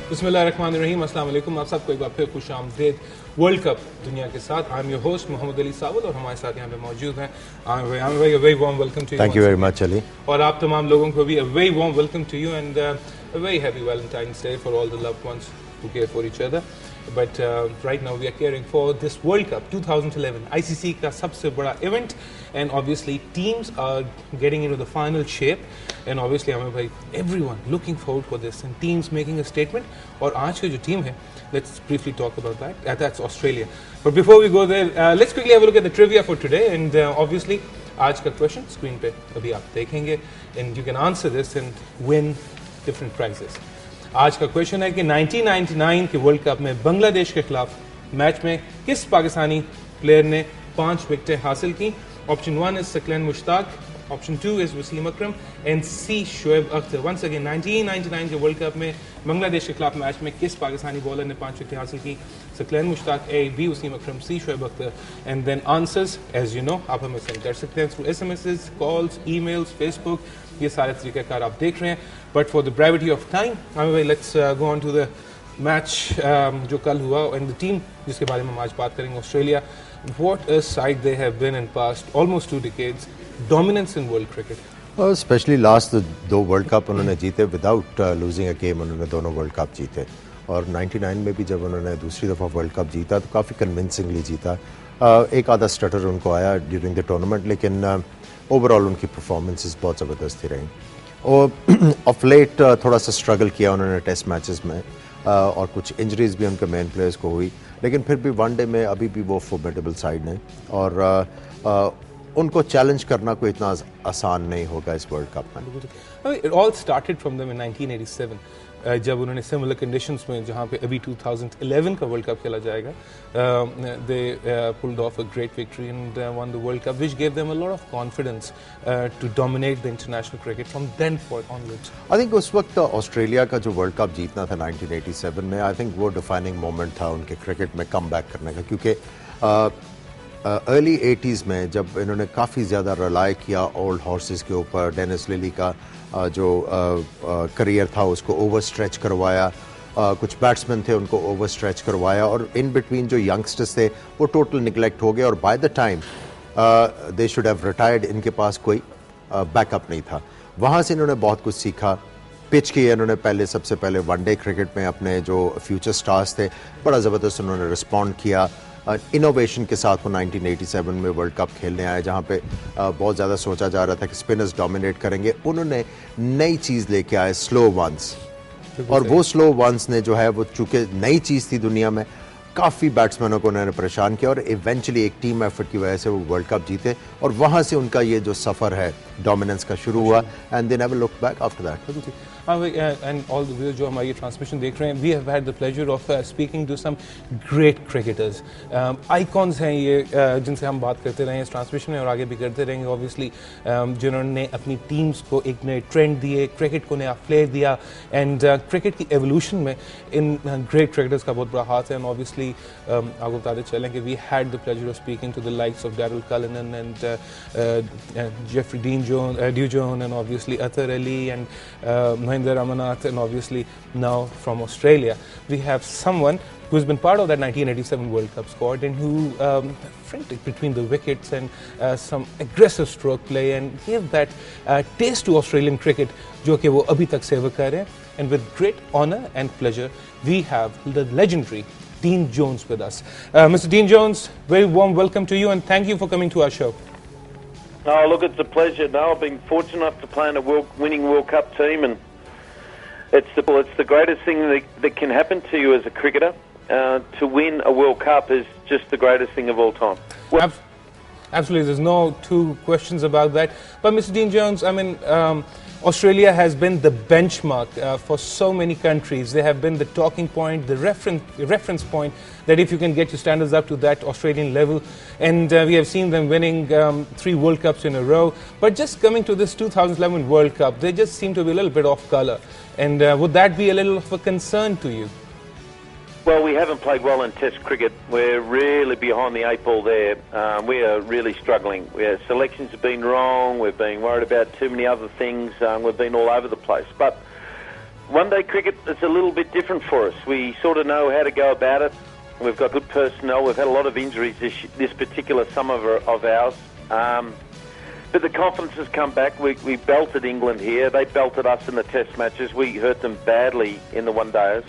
बिस्मिल्लाहिर्रहमानिर्रहीम, अस्सलाम वालेकुम। आप सबको एक बार फिर खुश आमदीद वर्ल्ड कप दुनिया के साथ। I am your host Mohammad Ali Sawal और हमारे साथ यहाँ पे मौजूद हैं आमिर भाई। A very warm welcome to you. Thank you very much, Ali. और आप तमाम लोगों को भी a very warm welcome to you and a very happy Valentine's Day for all the loved ones who care for each other. But right now we are caring for this World Cup 2011 ICC का सबसे बड़ा event and obviously teams are getting into the final shape and obviously Amir bhai, everyone looking forward for this and teams making a statement. और आज की जो team है, let's briefly talk about that. That's Australia. But before we go there, let's quickly have a look at the trivia for today and obviously आज का question screen पे अभी आप देखेंगे and you can answer this and win different prizes. आज का question है कि 1999 के वर्ल्ड कप में बांग्लादेश के खिलाफ मैच में किस पाकिस्तानी प्लेयर ने 5 विकेटें हासिल की? Option 1 is Saqlain Mushtaq, option 2 is Wasim Akram and C Shoaib Akhtar. Once again 1999 के वर्ल्ड कप में बांग्लादेश के खिलाफ मैच में किस पाकिस्तानी बॉलर ने 5 विकेटें हासिल की? Saqlain Mushtaq, A, B Wasim Akram, C Shoaib Akhtar. And then answers as you know आप हमें सेंड कर सकते हैं through SMS, calls, emails, Facebook, ये सारे तरीक़ाकार आप देख रहे हैं। But for the brevity of time let's go on to the match जो कल हुआ एंड द टीम जिसके बारे में हम आज बात करेंगे, Australia. What a side they have been in past almost 2 decades, dominance in world cricket. Specially last 2 world cup उन्होंने जीते विदाउट लूजिंग अ गेम। उन्होंने दोनों वर्ल्ड कप जीते और 99 में भी जब उन्होंने दूसरी दफ़ा वर्ल्ड कप जीता तो काफ़ी कन्विंसिंगली जीता। एक आधा स्टटर उनको आया ड्यूरिंग द टूर्नामेंट, लेकिन ओवरऑल उनकी परफॉर्मेंसेस बहुत ज़बरदस्त ही रही। और ऑफ लेट थोड़ा सा स्ट्रगल किया उन्होंने टेस्ट मैचेस में और कुछ इंजरीज भी उनके मेन प्लेयर्स को हुई, लेकिन फिर भी वनडे में अभी भी वो फॉर्मिडेबल साइड है और उनको चैलेंज करना कोई इतना आसान नहीं होगा इस वर्ल्ड कप में। It all started from them in 1987 जब उन्होंने सिमिलर कंडीशंस में जहाँ पे अभी 2011 का वर्ल्ड कप खेला जाएगा, they pulled off a great victory and won the World Cup, which gave them a lot of confidence to dominate the international cricket from then onwards. I think उस वक्त Australia का जो world cup जीतना था 1987 में, I think वो defining moment था उनके क्रिकेट में कम बैक करने का, क्योंकि अर्ली 80s में जब इन्होंने काफ़ी ज़्यादा रिलाई किया ओल्ड हॉर्सेस के ऊपर, डेनिस लिली का जो करियर था उसको ओवर स्ट्रेच करवाया, कुछ बैट्समैन थे उनको ओवर स्ट्रेच करवाया और इन बिटवीन जो यंगस्टर्स थे वो टोटल निगलेक्ट हो गए और by the time they should have retired इनके पास कोई बैकअप नहीं था। वहाँ से इन्होंने बहुत कुछ सीखा, पिच किए इन्होंने सबसे पहले वनडे क्रिकेट में अपने जो फ्यूचर स्टार्स थे बड़ा ज़बरदस्त उन्होंने रिस्पॉन्ड किया। इनोवेशन के साथ वो 1987 में वर्ल्ड कप खेलने आए, जहाँ पे बहुत ज़्यादा सोचा जा रहा था कि स्पिनर्स डोमिनेट करेंगे। उन्होंने नई चीज़ लेके आए, स्लो वंस, और वो स्लो वंस ने जो है वो चूँकि नई चीज़ थी दुनिया में, काफ़ी बैट्समैनों को उन्होंने परेशान किया और इवेंचुअली एक टीम एफर्ट की वजह से वो वर्ल्ड कप जीते और वहाँ से उनका ये जो सफ़र है डोमिनेंस का शुरू हुआ and they never looked back after that. And all the viewers जो हमारी ट्रांसमिशन देख रहे हैं, we have had the pleasure of speaking to some great cricketers, icons हैं ये जिनसे हम बात करते रहे इस ट्रांसमिशन में और आगे भी करते रहेंगे ऑब्वियसली, जिन्होंने अपनी टीम्स को एक नए ट्रेंड दिए, क्रिकेट को नया फ्लेयर दिया एंड क्रिकेट की एवोल्यूशन में इन ग्रेट क्रिकेटर्स का बहुत बड़ा हाथ है। एंड ऑब्वियसली आपको बताते चलें कि we had the pleasure of speaking to the likes of Daryl Cullinan and Jeffrey Dujon and obviously Athar Ali and Mahendra Ramanath and obviously now from Australia we have someone who's been part of that 1987 World Cup squad and who frantic between the wickets and some aggressive stroke play and gave that taste to Australian cricket जो कि वो अभी तक सेवा कर रहे हैं। And with great honor and pleasure we have the legendary Dean Jones with us. Mr. Dean Jones, very warm welcome to you and thank you for coming to our show. Oh, look, it's a pleasure. No, I've been fortunate enough to play in a winning World Cup team, and it's the greatest thing that can happen to you as a cricketer. To win a World Cup is just the greatest thing of all time. Absolutely, there's no two questions about that. But Mr. Dean Jones, I mean, Australia has been the benchmark for so many countries. They have been the talking point, the reference point, that if you can get your standards up to that Australian level. And we have seen them winning 3 World Cups in a row. But just coming to this 2011 World Cup, they just seem to be a little bit off colour. And would that be a little of a concern to you? Well, we haven't played well in Test cricket. We're really behind the 8 ball there. We are really struggling. Our selections have been wrong. We've been worried about too many other things. We've been all over the place. But One-day cricket is a little bit different for us. We sort of know how to go about it. We've got good personnel. We've had a lot of injuries this particular summer of ours. But the confidence has come back. We belted England here. They belted us in the test matches. We hurt them badly in the one-dayers.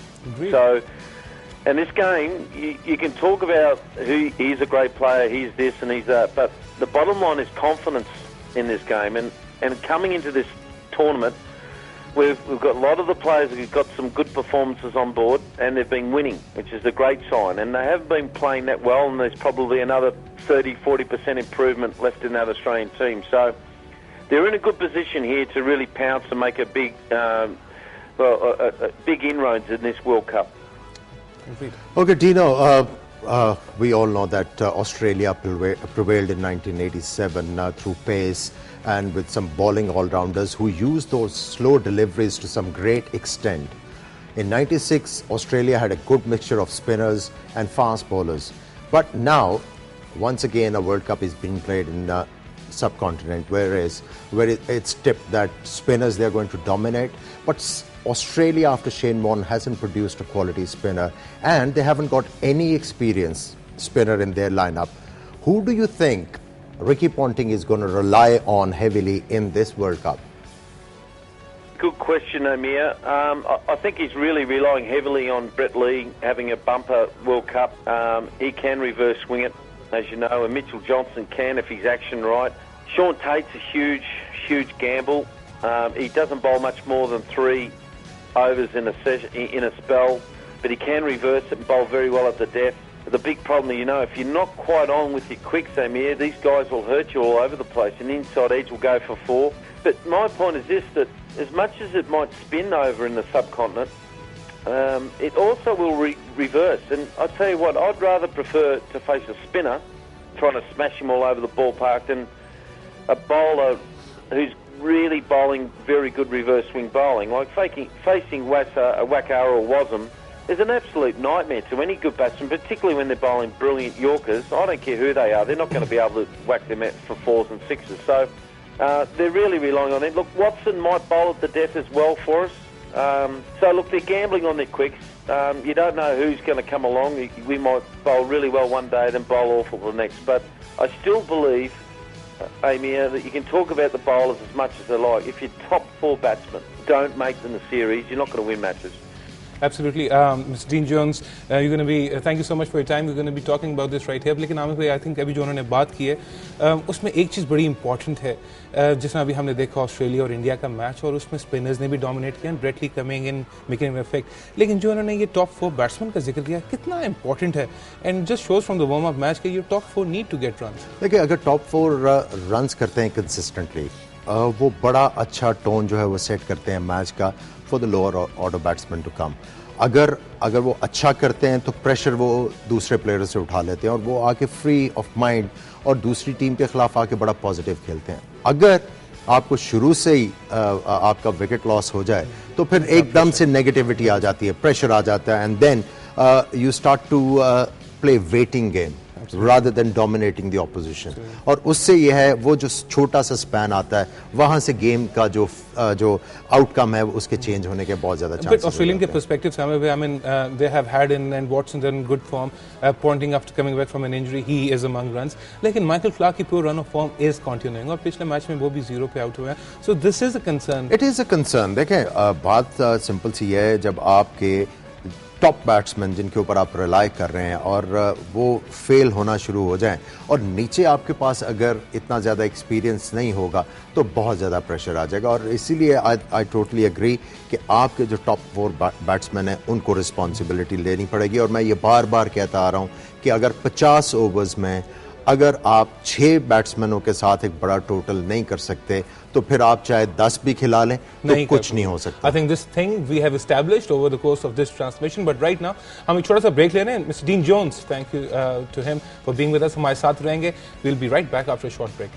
So, and this game, you can talk about he's a great player, he's this and he's that, but the bottom line is confidence in this game. And coming into this tournament, we've got a lot of the players who've got some good performances on board, and they've been winning, which is a great sign. And they haven't been playing that well, and there's probably another 30-40% improvement left in that Australian team. So they're in a good position here to really pounce and make a big inroads in this World Cup. Okay, Dino, we all know that Australia prevailed in 1987 through pace and with some bowling all-rounders who used those slow deliveries to some great extent. In 96, Australia had a good mixture of spinners and fast bowlers. But now, once again, a World Cup is being played in the subcontinent, where it's tipped that spinners, they're going to dominate. But Australia, after Shane Warne, hasn't produced a quality spinner, and they haven't got any experienced spinner in their lineup. Who do you think Ricky Ponting is going to rely on heavily in this World Cup? Good question, Amir. I think he's really relying heavily on Brett Lee having a bumper World Cup. He can reverse swing it, as you know, and Mitchell Johnson can if he's action right. Sean Tate's a huge gamble. He doesn't bowl much more than 3 overs in a spell, but he can reverse it and bowl very well at the death. But the big problem, you know, if you're not quite on with your quicks, Amir, these guys will hurt you all over the place. An inside edge will go for 4. But my point is this, that as much as it might spin over in the subcontinent, it also will reverse. And I'll tell you what, I'd rather prefer to face a spinner trying to smash him all over the ballpark than a bowler who's really bowling very good reverse swing bowling. Like facing Wakar or Wasm is an absolute nightmare to any good batsman, particularly when they're bowling brilliant Yorkers. I don't care who they are, they're not going to be able to whack them out for 4s and 6s. So they're really relying on it. Look, Watson might bowl at the death as well for us. So look, they're gambling on their quicks. You don't know who's going to come along. We might bowl really well one day, then bowl awful the next. But I still believe, Amir, that you can talk about the bowlers as much as they like. If your top 4 batsmen don't make them the series, you're not going to win matches. Absolutely. Mr. Dean Jones, you're going to be, thank you so much for your time. We're going to be talking about this right here. लेकिन आमिर भाई, I think अभी जो उन्होंने बात की है, उसमें एक चीज़ बड़ी इंपॉर्टेंट है, जिसमें अभी हमने देखा ऑस्ट्रेलिया और इंडिया का मैच, और उसमें स्पिनर्स ने भी डोमिनेट किया, Brett Lee coming in making an effect. लेकिन जो उन्होंने ये टॉप 4 बैट्समैन का जिक्र किया, कितना इंपॉर्टेंट है, and just shows from the warm up match कि ये top 4 need to get runs. देखिए, अगर टॉप 4 रन्स करते हैं कंसिस्टेंटली, वो बड़ा अच्छा टोन जो है वो सेट करते हैं मैच का for the lower order batsman to come. अगर वो अच्छा करते हैं तो प्रेशर वो दूसरे प्लेयर से उठा लेते हैं और वो आके फ्री ऑफ माइंड और दूसरी टीम के खिलाफ आके बड़ा पॉजिटिव खेलते हैं. अगर आपको शुरू से ही आपका विकेट लॉस हो जाए तो फिर एकदम से नेगेटिविटी आ जाती है, प्रेशर आ जाता है, and then you start to play waiting game rather than dominating the opposition. और उससे ये है, वो जो छोटा सा स्पैन आता है, वहां से गेम का जो आउटकम है उसके चेंज होने के बहुत ज्यादा चांसेस. But Australian के perspective से हमें, I mean, they have had and Watson's in good form. Ponting after coming back from an injury, he is among runs. लेकिन Michael Clarke की pure run of form is continuing और पिछले match में वो भी 0 पे आउट हुए हैं. So this is a concern. It is a concern. देखें, बात सिंपल सी है, जब आपके टॉप बैट्समैन जिनके ऊपर आप रिलाई कर रहे हैं और वो फेल होना शुरू हो जाएं और नीचे आपके पास अगर इतना ज़्यादा एक्सपीरियंस नहीं होगा तो बहुत ज़्यादा प्रेशर आ जाएगा. और इसीलिए आई टोटली एग्री कि आपके जो टॉप 4 बैट्समैन हैं उनको रिस्पॉन्सिबिलिटी लेनी पड़ेगी. और मैं ये बार बार कहता आ रहा हूँ कि अगर 50 ओवर्स में अगर आप 6 बैट्समैनों के साथ एक बड़ा टोटल नहीं कर सकते तो फिर आप चाहे 10 भी खिला लें तो कुछ नहीं हो सकता. I think this thing we have established over the course of this transmission, but right now हम एक छोटा सा ब्रेक ले रहे हैं. Mr. Dean Jones, thank you to him for being with us. हमारे साथ रहेंगे. We'll be right back after a short break.